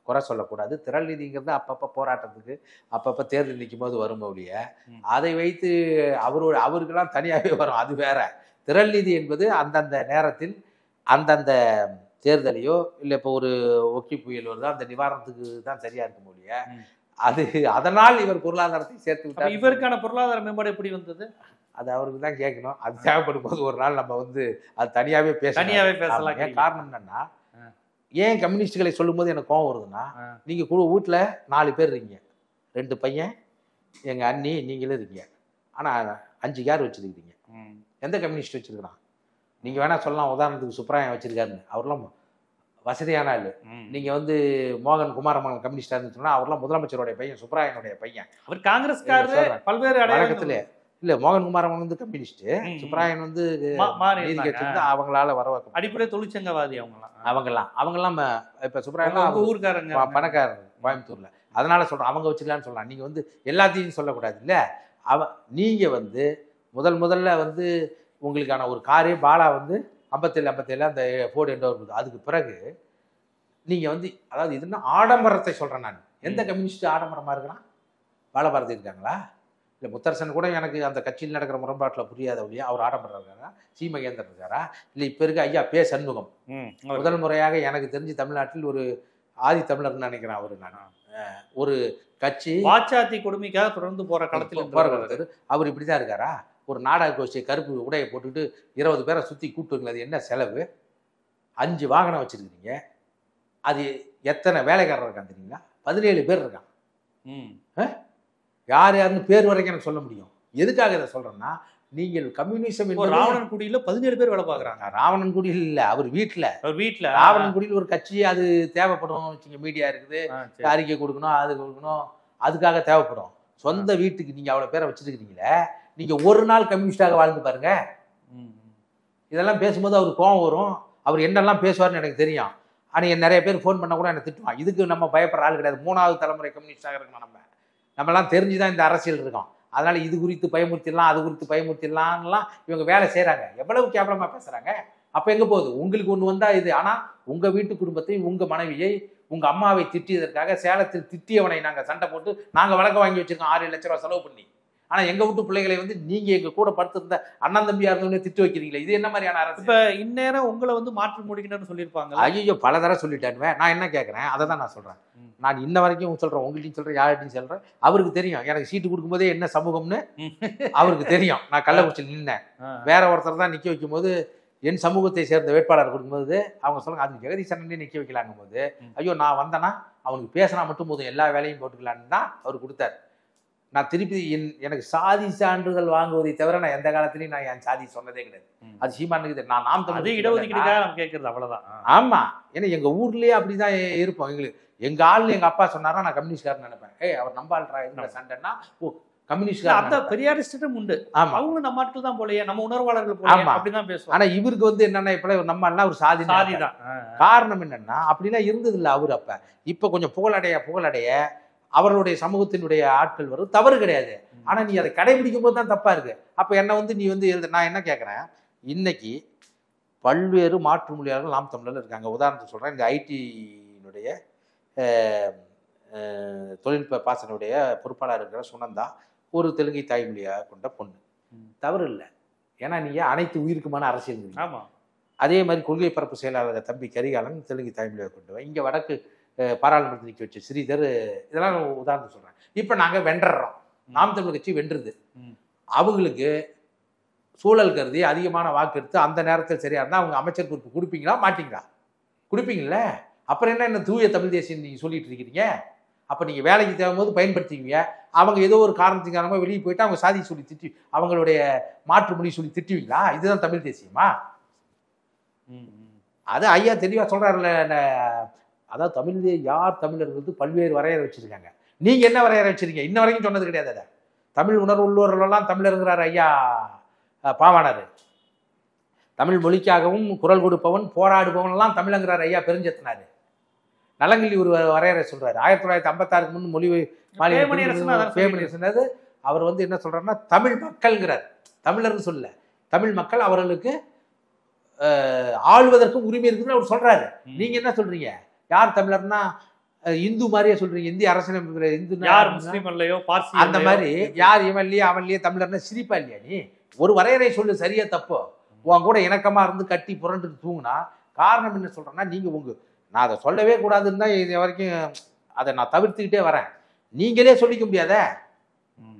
குறை சொல்லக்கூடாது. திரள் நிதிங்கிறது அப்பப்ப போராட்டத்துக்கு அப்பப்ப தேர்தல் நிற்கும் போது வரும் ஒழிய அதை வைத்து அவருக்கெல்லாம் தனியாகவே வரும், அது வேற. திரள் நிதி என்பது அந்தந்த நேரத்தில் அந்தந்த தேர்தலையோ இல்லை இப்போ ஒரு ஒக்கி புயல் வருதோ அந்த நிவாரணத்துக்கு தான் சரியா இருக்கும் ஒழிய அது அதனால் இவர் பொருளாதாரத்தை சேர்த்து விட்டார். இவருக்கான பொருளாதார மேம்பாடு எப்படி வந்தது? அது அவருக்கு தான் கேட்கணும். அது தேவைப்படும் போது ஒரு நாள் நம்ம வந்து அது தனியாவே பேசலாம். ஏன் காரணம் என்னன்னா, ஏன் கம்யூனிஸ்டுகளை சொல்லும் போது எனக்கு கோவம் வருதுன்னா, நீங்க வீட்டுல 4 பேர் இருக்கீங்க, 2 பையன், எங்கள் அண்ணி, நீங்களும் இருக்கீங்க. ஆனால் 5 கார் வச்சுருக்கிறீங்க. எந்த கம்யூனிஸ்ட் வச்சுருக்கிறான்? நீங்கள் வேணால் சொல்லலாம், உதாரணத்துக்கு சுப்ராயன் வச்சுருக்காருன்னு. அவர்லாம் வசதியான ஆள். நீங்கள் வந்து மோகன் குமாரமங்கலம் கம்யூனிஸ்டாக இருந்துச்சுன்னா அவர்லாம் முதலமைச்சருடைய பையன், சுப்ராயனுடைய பையன். அவர் காங்கிரஸ்காரர் பல்வேறு வழக்கத்தில் இல்லை, மோகன் குமாரமங்கலம் வந்து கம்யூனிஸ்ட், சுப்ராயன் வந்து நீதி கட்சி வந்து அவங்களால வரவாக்க அடிப்படை தொழிற்சங்கவாதி அவங்கெல்லாம் இப்போ சுப்ராயன் ஊருக்காரங்க பணக்காரர் கோயம்புத்தூரில். அதனால சொல்கிறேன், அவங்க வச்சுக்கலான்னு சொல்லலாம். நீங்கள் வந்து எல்லாத்தையும் சொல்லக்கூடாது இல்லை. நீங்கள் வந்து முதல்ல வந்து உங்களுக்கான ஒரு காரே பாலா வந்து 57 அந்த ஃபோர்டு எண்டோர். அதுக்கு பிறகு நீங்கள் வந்து அதாவது இதுன்னா ஆடம்பரத்தை சொல்கிறேன் நான். எந்த கம்யூனிஸ்ட் ஆடம்பரமாக இருக்கிறான்? பாலபாரதி இருக்காங்களா? இல்லை முத்தரசன் கூட எனக்கு அந்த கட்சியில் நடக்கிற முரண்பாட்டில் புரியாத வழியா அவர் ஆடம்பரம் இருக்காரா? சி மகேந்திரன் இருக்காரா? இல்லை இப்போ இருக்க ஐயா பே சண்முகம் முதல் முறையாக எனக்கு தெரிஞ்சு தமிழ்நாட்டில் ஒரு ஆதி தமிழர்னு நினைக்கிறேன். அவர் நான் ஒரு கட்சி வாச்சாத்தி கொடுமைக்காக தொடர்ந்து போற காலத்தில் அவர் இப்படி தான் இருக்காரா? ஒரு நாடக கோஷ்டியை கருப்பு உடையை போட்டுக்கிட்டு 20 பேரை சுற்றி கூப்பிட்டுங்களா? அது என்ன செலவு? 5 வாகனம் வச்சுருக்கிறீங்க. அது எத்தனை வேலைக்காரர் இருக்கான் தெரியுங்களா? 17 பேர் இருக்கான். யாருன்னு பேர் வரைக்கும் எனக்கு சொல்ல முடியும். எதுக்காக இதை சொல்கிறேன்னா, நீங்கள் கம்யூனிசம் ராவணன்குடியில் 17 பேர் வேலை பார்க்குறாங்க. ராவணன்குடியில் இல்லை, அவர் வீட்டில் ராவணன்குடியில் ஒரு கட்சி அது தேவைப்படும். மீடியா இருக்குது, அறிக்கை கொடுக்கணும், அது கொடுக்கணும், அதுக்காக தேவைப்படும். சொந்த வீட்டுக்கு நீங்கள் அவ்வளோ பேரை வச்சுருக்கிறீங்களே, நீங்கள் ஒரு நாள் கம்யூனிஸ்டாக வாழ்ந்து பாருங்க. இதெல்லாம் பேசும்போது அவருக்கு கோவம் வரும். அவர் என்னெல்லாம் பேசுவார்னு எனக்கு தெரியும். ஆனால் நிறைய பேர் ஃபோன் பண்ணால் கூட என்னை திட்டுவான். இதுக்கு நம்ம பயப்படுற ஆள் கிடையாது. 3வது தலைமுறை கம்யூனிஸ்டாக இருக்கணும். நம்மலாம் தெரிஞ்சுதான் இந்த அரசியல் இருக்கோம். அதனால இது குறித்து பயமுறுத்திடலாம், அது குறித்து பயமுறுத்திடலாம்லாம் இவங்க வேலை செய்கிறாங்க. எவ்வளவு கேவலமாக பேசுகிறாங்க. அப்போ எங்கே போகுது? உங்களுக்கு ஒன்று வந்தால் இது. ஆனால் உங்கள் வீட்டு குடும்பத்தை, உங்கள் மனைவியை, உங்கள் அம்மாவை திட்டியதற்காக சேலத்தில் திட்டியவனை நாங்கள் சண்டை போட்டு நாங்கள் வழக்கு வாங்கி வச்சுருக்கோம் 6 லட்ச ரூபா செலவு பண்ணி. ஆனால் எங்கள் வீட்டு பிள்ளைகளை வந்து நீங்கள் எங்கள் கூட படுத்திருந்த அண்ணன் தம்பியாக இருந்தவனே திட்டு வைக்கிறீங்களே, இது என்ன மாதிரியான அரசு? இப்போ இந்நேரம் உங்களை வந்து மாற்றி முடிக்கணும்னு சொல்லியிருப்பாங்க. ஐயோ, பல தடவை சொல்லிட்டேன். நான் என்ன கேட்குறேன், அதை தான் நான் சொல்கிறேன். நான் இன்ன வரைக்கும் சொல்கிறேன், உங்கள்கிட்டையும் சொல்கிறேன், யார்கிட்டையும் சொல்கிறேன். அவருக்கு தெரியும் எனக்கு சீட்டு கொடுக்கும்போதே என்ன சமூகம்னு அவருக்கு தெரியும். நான் கள்ளக்குறிச்சியில் நின்னேன். வேற ஒருத்தர் தான் நிற்க வைக்கும் போது, என் சமூகத்தை சேர்ந்த வேட்பாளர் கொடுக்கும்போது அவங்க சொல்லுங்க, அதுக்கு ஜெகதீசனே நிற்க வைக்கலாங்கும் போது, ஐயோ நான் வந்தேன்னா அவனுக்கு பேசினா மட்டும் போதும், எல்லா வேலையும் போட்டுக்கலான்னு தான் அவர் கொடுத்தாரு. நான் திருப்பி எனக்கு சாதி சான்றிதழ் வாங்குவதை தவிர நான் எந்த காலத்திலையும் நான் என் சாதி சொன்னதே கிடையாது. அது சீமானுக்கு நான் நாம் தமிழ் கேட்கறது அவ்வளவுதான். ஆமா, ஏன்னா எங்க ஊர்லயே அப்படிதான் இருப்போம். எங்க ஆள் எங்க அப்பா சொன்னாரா நான் கம்யூனிஸ்ட்காரன்னு நினைப்பேன். அவர் நம்ப ஆள்றா இந்த சண்டைன்னா கம்யூனிஸ்ட் பெரியாரிஸ்டும் உண்டு. ஆமா, அவங்க நம்ம ஆட்கள் தான் போலயே, நம்ம உணர்வாளர்கள் போலயே அப்படிதான் பேசுவோம். ஆனா இவருக்கு வந்து என்னன்னா இப்ப நம்ம எல்லாம் ஒரு சாதி தான். காரணம் என்னன்னா அப்படிலாம் இருந்தது இல்லை அவரு. இப்ப கொஞ்சம் புகழடைய அவர்களுடைய சமூகத்தினுடைய ஆட்கள் வரும், தவறு கிடையாது. ஆனா நீ அதை கடைபிடிக்கும் போது தான் தப்பா இருக்கு. அப்ப என்ன வந்து நீ வந்து நான் என்ன கேட்கறேன், இன்னைக்கு பல்வேறு மாற்று மொழியாளர்கள் நாம் தமிழர்கள் இருக்காங்க. உதாரணத்துக்கு சொல்றேன், இந்த ஐடியினுடைய தொழில்நுட்ப பாசனுடைய பொறுப்பாளர் இருக்கிற சுனந்தா ஒரு தெலுங்கை தாய்மொழியாக கொண்ட பொண்ணு. தவறு இல்லை, ஏன்னா நீங்க அனைத்து உயிருக்குமான அரசியல். ஆமா, அதே மாதிரி கொள்கை பரப்பு செயலாளர் தம்பி கரிகாலன் தெலுங்கை தாய்மொழியாக கொண்டு இங்க வடக்கு பாராளுமன்றத்தில் நிற்க வச்சு ஸ்ரீதர், இதெல்லாம் உதாரணம் சொல்றேன். இப்ப நாங்க வென்றோம், நாம் தமிழர் கட்சி வென்றுது. அவங்களுக்கு சூழல் கருதி அதிகமான வாக்கு எடுத்து அந்த நேரத்தில் சரியா இருந்தா அவங்க அமைச்சர் பொறுப்பு கொடுப்பீங்களா மாட்டீங்களா? கொடுப்பீங்கல்ல. அப்புறம் என்ன தூய தமிழ் தேசியம் நீங்க சொல்லிட்டு இருக்கிறீங்க? அப்ப நீங்க வேலைக்கு தேவைம்போது பயன்படுத்திக்குவீங்க. அவங்க ஏதோ ஒரு காரணத்துக்கு காரணமா வெளியே போயிட்டு அவங்க சாதி சொல்லி திட்டி, அவங்களுடைய மாற்று மொழி சொல்லி திட்டுவீங்களா? இதுதான் தமிழ் தேசியமா? அது ஐயா தெளிவா சொல்றாருல்ல. அதாவது தமிழ்லேயே யார் தமிழர்களுக்கு பல்வேறு வரையறை வச்சிருக்காங்க. நீங்க என்ன வரையறை வச்சிருக்கீங்க? இன்ன வரைக்கும் சொன்னது கிடையாது. அதை தமிழ் உணர்வு உள்ளவர்களெல்லாம் தமிழருங்கிறார் ஐயா பாவாணர். தமிழ் மொழிக்காகவும் குரல் கொடுப்பவன் போராடுபவன் எல்லாம் தமிழங்கிறார் ஐயா பெருஞ்செத்தினாரு. நலங்கிள்ளி ஒரு வரையறை சொல்றாரு. 1956 முன் மொழி சொன்னது. அவர் வந்து என்ன சொல்றாருன்னா தமிழ் மக்கள்ங்கிறார், தமிழர்னு சொல்ல. தமிழ் மக்கள் அவர்களுக்கு ஆள்வதற்கும் உரிமை இருக்குன்னு அவர் சொல்றாரு. நீங்க என்ன சொல்றீங்க? யார் தமிழர்னா இந்து மாதிரியே சொல்றீங்க. இந்திய அரசியலமைப்புல இந்து யார் முஸ்லீம் இல்லையோ பார்சி அந்த மாதிரி யார் இவன்லயே அவன்லயே தமிழர்னா சிரிப்பா இல்லையா? நீ ஒரு வரையறை சொல்லு, சரியா தப்போ? உன் கூட இணக்கமா இருந்து கட்டி புரண்டு தூங்குனா காரணம் என்ன சொல்றேன்னா, நீங்க நான் அதை சொல்லவே கூடாதுன்னு தான் இது வரைக்கும் அதை நான் தவிர்த்துக்கிட்டே வரேன். நீங்களே சொல்லிக்க முடியாத.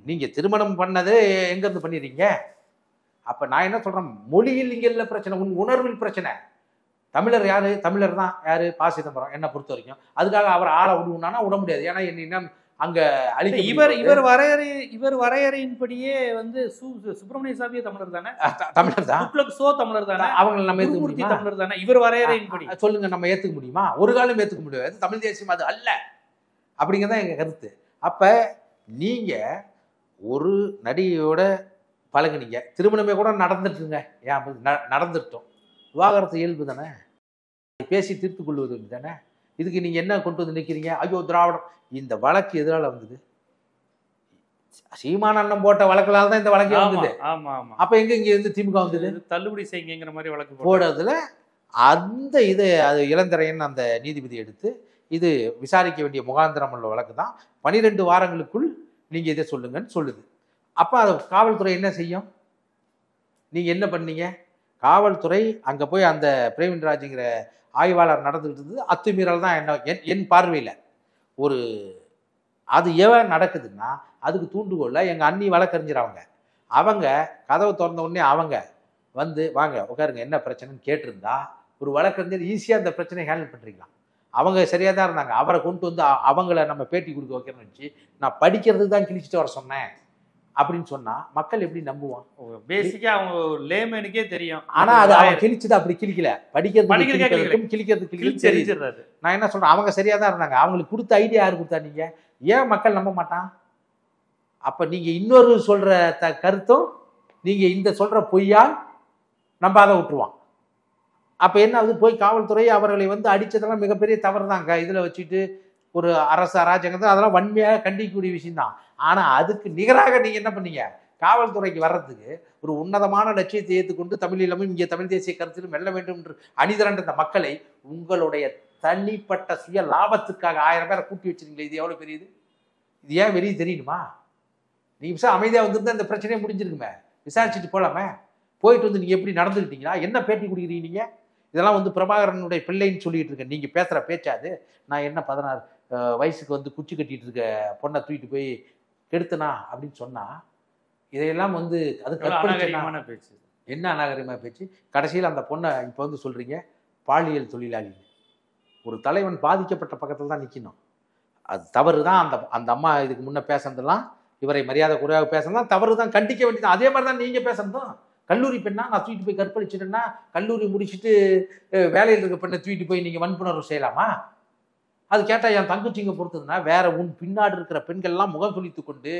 நீங்க திருமணம் பண்ணது எங்க இருந்து பண்ணிடுறீங்க? அப்ப நான் என்ன சொல்றேன், மொழியில் இங்க இல்ல பிரச்சனை, உன் உணர்வில் பிரச்சனை. தமிழர் யாரு? தமிழர் தான் யாரு? ப. சிதம்பரம் என்னை பொறுத்த வரைக்கும். அதுக்காக அவர் ஆளை விடுவானா விட முடியாது. ஏன்னா என்ன அங்க அழிக்க இவர் வரையறையின்படியே வந்து சுப்பிரமணிய சாமியே தமிழர் தானே, தமிழர் தான், தமிழர் தானே, அவங்களை நம்ம ஏத்துக்க முடியுமா? தமிழர் தானே இவர் வரையறையின்படி சொல்லுங்க, நம்ம ஏத்துக்க முடியுமா? ஒரு காலம் ஏத்துக்க முடியாது. தமிழ் தேசியம் அது அல்ல அப்படிங்கிறதான் எங்க கருத்து. அப்ப நீங்க ஒரு நடிகையோட பழகுனீங்க, திருமணமே கூட நடந்துட்டுங்க, ஏன் நடந்துட்டோம், விவாகரத்து இயல்பு தானே, பேசி தீர்த்து கொள்வது தானே. இதுக்கு நீங்க என்ன கொண்டு வந்து நிற்கிறீங்க? ஐயோ திராவிடம். இந்த வழக்கு எதனால வந்தது? சீமான் அண்ணன் போட்ட வழக்குலால தான் இந்த வழக்கே வந்தது. அப்ப எங்க இங்க வந்து திமுக வந்தது? தள்ளுபடி செய்யுங்கிற மாதிரி வழக்கு போடுறதுல அந்த இது அது இளந்திரையன் அந்த நீதிபதி எடுத்து இது விசாரிக்க வேண்டிய முகாந்திரம் உள்ள வழக்கு தான். 12 வாரங்களுக்குள் நீங்க இதை சொல்லுங்கன்னு சொல்லுது. அப்ப அது காவல்துறை என்ன செய்யும்? நீங்க என்ன பண்ணீங்க? காவல்துறை அங்க போய் அந்த பிரேமின்ராஜுங்கிற ஆய்வாளர் நடந்துகிட்டு இருந்தது அத்துமீறல் தான். என்ன என் பார்வையில் ஒரு அது எவன் நடக்குதுன்னா அதுக்கு தூண்டுகோல்ல எங்க அண்ணி வழக்கறிஞர் அவங்க கதவை திறந்த உடனே அவங்க வந்து வாங்க உட்காருங்க என்ன பிரச்சனைன்னு கேட்டிருந்தா ஒரு வழக்கறிஞர் ஈஸியாக அந்த பிரச்சனையை ஹேண்டில் பண்ணுறீங்களா? அவங்க சரியாக தான் இருந்தாங்க. அவரை கொண்டு வந்து அவங்கள நம்ம பேட்டி கொடுக்க வைக்கிறேன்னு வச்சு நான் படிக்கிறதுக்கு தான் கிழிச்சிட்டு வர சொன்னேன் அப்படின்னு சொன்னா மக்கள் எப்படி நம்புவான்? பேசிக்கா அவங்க லேமேனுக்கே தெரியும். ஆனா அது அவன் கிழிச்சது அப்படி கிழிக்கல, கிழிக்கிறது தெரிஞ்சிடுறாரு. நான் என்ன சொல்றேன், அவங்க சரியா தான் இருந்தாங்க. அவங்களுக்கு கொடுத்த ஐடியா யாரு கொடுத்தா? நீங்க ஏன் மக்கள் நம்ப மாட்டான்? அப்ப நீங்க இன்னொரு சொல்ற கருத்தும் நீங்க இந்த சொல்ற பொய்யால் நம்பாத விட்டுருவான். அப்ப என்ன ஆகுது? போய் காவல்துறை அவர்களை வந்து அடிச்சதெல்லாம் மிகப்பெரிய தவறு தாங்க. இதுல வச்சுட்டு ஒரு அரசு அராஜகத்தை அதெல்லாம் வன்மையாக கண்டிக்கக்கூடிய விஷயம் தான். ஆனா அதுக்கு நிகராக நீங்க என்ன பண்ணீங்க? காவல்துறைக்கு வர்றதுக்கு ஒரு உன்னதமான லட்சியத்தை ஏற்றுக்கொண்டு தமிழீழமும் இங்கே தமிழ் தேசிய கருத்திலும் வெல்ல வேண்டும் என்று அணிதிரண்ட இந்த மக்களை உங்களுடைய தனிப்பட்ட சுய லாபத்துக்காக 1000 பேரை கூட்டி வச்சிருக்கீங்களே, இது எவ்வளவு பெரியது? இது ஏன் வெளியே தெரியணுமா? நீங்க அமைதியா வந்திருந்தா இந்த பிரச்சனையே முடிஞ்சிருக்குமே, விசாரிச்சுட்டு போலாமே. போயிட்டு வந்து நீங்க எப்படி நடந்துக்கிட்டீங்களா? என்ன பேட்டி கொடுக்குறீங்க நீங்க? இதெல்லாம் வந்து பிரபாகரனுடைய பிள்ளைன்னு சொல்லிட்டு இருக்கேன். நீங்க பேசுற பேச்சாது. நான் என்ன 16 வயசுக்கு வந்து குச்சி கட்டிட்டு இருக்க பொண்ணை தூக்கிட்டு போய் கெடுத்தனா அப்படின்னு சொன்னா இதையெல்லாம் வந்து அது அநாகரிகமான பேச்சு. என்ன அநாகரிகமான பேச்சு? கடைசியில் அந்த பொண்ணை இப்போ வந்து சொல்றீங்க பாலியல் தொழிலாளி. ஒரு தலைவன் பாதிக்கப்பட்ட பக்கத்தில் தான் நிற்கணும். அது தவறு தான். அந்த அம்மா இதுக்கு முன்னே பேசுனதெல்லாம், இவரை மரியாதை குறைவாக பேசுனதான் தவறு தான், கண்டிக்க வேண்டியது. அதே மாதிரி தான் நீங்க பேசுனதும். கல்லூரி பெண்ணா நான் தூக்கிட்டு போய் கற்பழிச்சுட்டேன்னா கல்லூரி முடிச்சுட்டு வேலையில் இருக்க பெண்ணை தூக்கிட்டு போய் நீங்க வன்புணர்வு செய்யலாமா? அது கேட்டால் என் தங்கச்சிங்க பொறுத்ததுன்னா வேற உன் பின்னாடி இருக்கிற பெண்கள்லாம் முகம் சுழித்து கொண்டு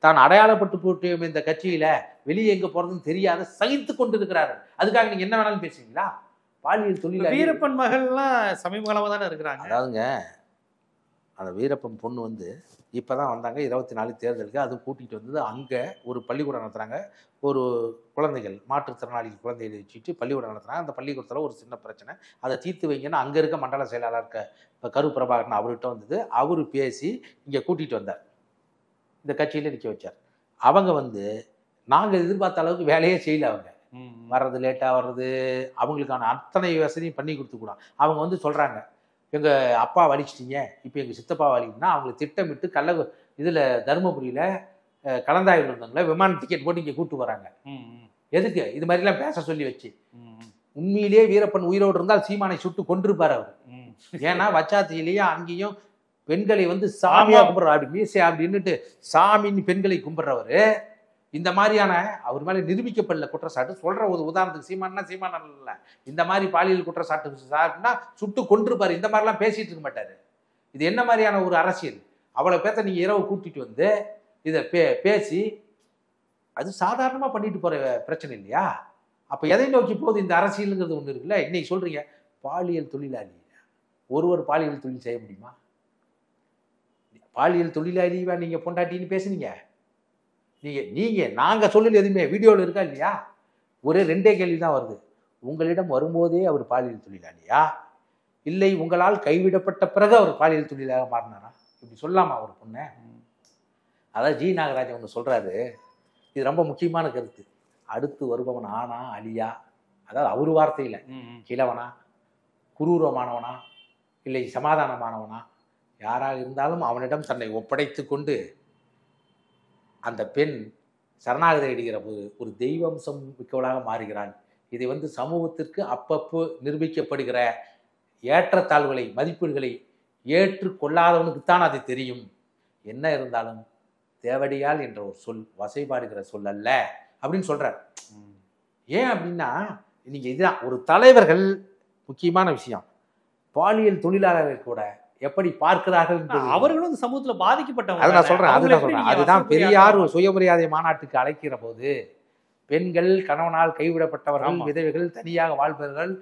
தான் அடையாளப்பட்டு போட்டு இந்த கட்சியில வெளியே எங்க போறதுன்னு தெரியாத சகித்து கொண்டு இருக்கிறார்கள். அதுக்காக நீங்க என்ன வேணாலும் பேசுவீங்களா? பாலியல் தொழில் வீரப்பன் மகள்லாம் சமீப காலமாக தானே இருக்கிறாங்க. அதாவதுங்க அந்த வீரப்பன் பொண்ணு வந்து இப்போதான் வந்தாங்க 24 தேர்தலுக்கு. அது கூட்டிகிட்டு வந்தது அங்கே ஒரு பள்ளிக்கூடம் நடத்துகிறாங்க. ஒரு குழந்தைகள் மாற்றுத்திறனாளி குழந்தைகளை வச்சுட்டு பள்ளிக்கூடம் நடத்துகிறாங்க. அந்த பள்ளிக்கூடத்தில் ஒரு சின்ன பிரச்சனை, அதை தீர்த்து வைங்கன்னு அங்கே இருக்க மண்டல செயலாளர் கரு பிரபாகரன் அவர்கிட்ட வந்தது. அவர் பேசி இங்கே கூட்டிகிட்டு வந்தார், இந்த கட்சியில் நிற்க வச்சார். அவங்க வந்து நாங்கள் எதிர்பார்த்த அளவுக்கு வேலையே செய்யல. அவங்க வர்றது லேட்டாக வர்றது, அவங்களுக்கான அத்தனை வசதியும் பண்ணி கொடுத்துக்கூடாது. அவங்க வந்து சொல்கிறாங்க எங்கள் அப்பா வலிச்சிட்டிங்க, இப்போ எங்கள் சித்தப்பா வலிக்குன்னா அவங்களை திட்டமிட்டு இதில் தருமபுரியில் கலந்தாய்வு இருந்தாங்களே விமான டிக்கெட் போட்டு இங்கே கூப்பிட்டு வராங்க. எதுக்கு? இது மாதிரிலாம் பேச சொல்லி வச்சு. உண்மையிலேயே வீரப்பன் உயிரோடு இருந்தால் சீமானை சுட்டு கொண்டிருப்பார் அவர். ஏன்னா வச்சாத்தியிலேயே அங்கேயும் பெண்களை வந்து சாமியா கும்பிட்ற, அப்படி மீசை அப்படின்னுட்டு சாமின்னு பெண்களை கும்பிட்றவர். இந்த மாதிரியான அவர் மேலே நிரூபிக்கப்படல குற்றச்சாட்டு சொல்ற ஒரு உதாரணத்துக்கு, சீமானா சீமான இல்லை, இந்த மாதிரி பாலியல் குற்றச்சாட்டு சாட்டுனா சுட்டு கொண்டிருப்பாரு. இந்த மாதிரிலாம் பேசிட்டு இருக்க மாட்டாரு. இது என்ன மாதிரியான ஒரு அரசியல்? அவ்வளோ பேர்த்த நீங்க இரவு கூட்டிட்டு வந்து இதை பேசி அது சாதாரணமா பண்ணிட்டு போற பிரச்சனை இல்லையா? அப்ப எதை நோக்கி போகுது இந்த அரசியலுங்கிறது ஒண்ணு இருக்குல்ல. இன்னைக்கு சொல்றீங்க பாலியல் தொழிலாளி, ஒருவர் பாலியல் தொழில் செய்ய முடியுமா? பாலியல் தொழிலாளிவா நீங்க பொண்டாட்டின்னு பேசுனீங்க. நீங்க நாங்க சொல்லல எதுவுமே வீடியோவில் இருக்கா இல்லையா? ஒரே 2 கேள்வி தான் வருது. உங்களிடம் வரும்போதே அவர் பாலியல் தொழிலாளியா, இல்லை உங்களால் கைவிடப்பட்ட பிறகு அவர் பாலியல் தொழிலாக மாறினாரா? இப்படி சொல்லாமா ஒரு பொண்ணு? அதான் ஜி நாகராஜன் ஒன்று சொல்றாரு, இது ரொம்ப முக்கியமான கருத்து. அடுத்து வருபவன் ஆனா அலியா, அதாவது அவர் வார்த்தையில கிழவனா, குரூரமானவனா, இல்லை சமாதானமானவனா, யாராக இருந்தாலும் அவனிடம் தன்னை ஒப்படைத்து கொண்டு அந்த பெண் சரணாகதி அடைகிற போது ஒரு தெய்வம்சம் மிக்கவளாக மாறுகிறாள். இதை வந்து சமூகத்திற்கு அப்பப்போ நிரூபிக்கப்படுகிற ஏற்றத்தாழ்வுகளை மதிப்பீடுகளை ஏற்றுக்கொள்ளாதவனுக்குத்தான் அது தெரியும். என்ன இருந்தாலும் தேவடியால் என்ற ஒரு சொல் வசைபாடுகிற சொல் அல்ல அப்படின்னு சொல்றார். ஏன் அப்படின்னா நீங்க இதுதான் ஒரு தலைவர்கள் முக்கியமான விஷயம். பாலியல் தொழிலாளர்கள் கூட எப்படி பார்க்கிறார்கள் அவர்களும் இந்த சமூகத்துல பாதிக்கப்பட்டவங்க. அதை நான் சொல்றேன். அதுதான் பெரியார் சுயமரியாதை மாநாட்டுக்கு அழைக்கிற போது பெண்கள், கணவனால் கைவிடப்பட்டவர்கள், விதவைகள், தனியாக வாழ்பவர்கள்,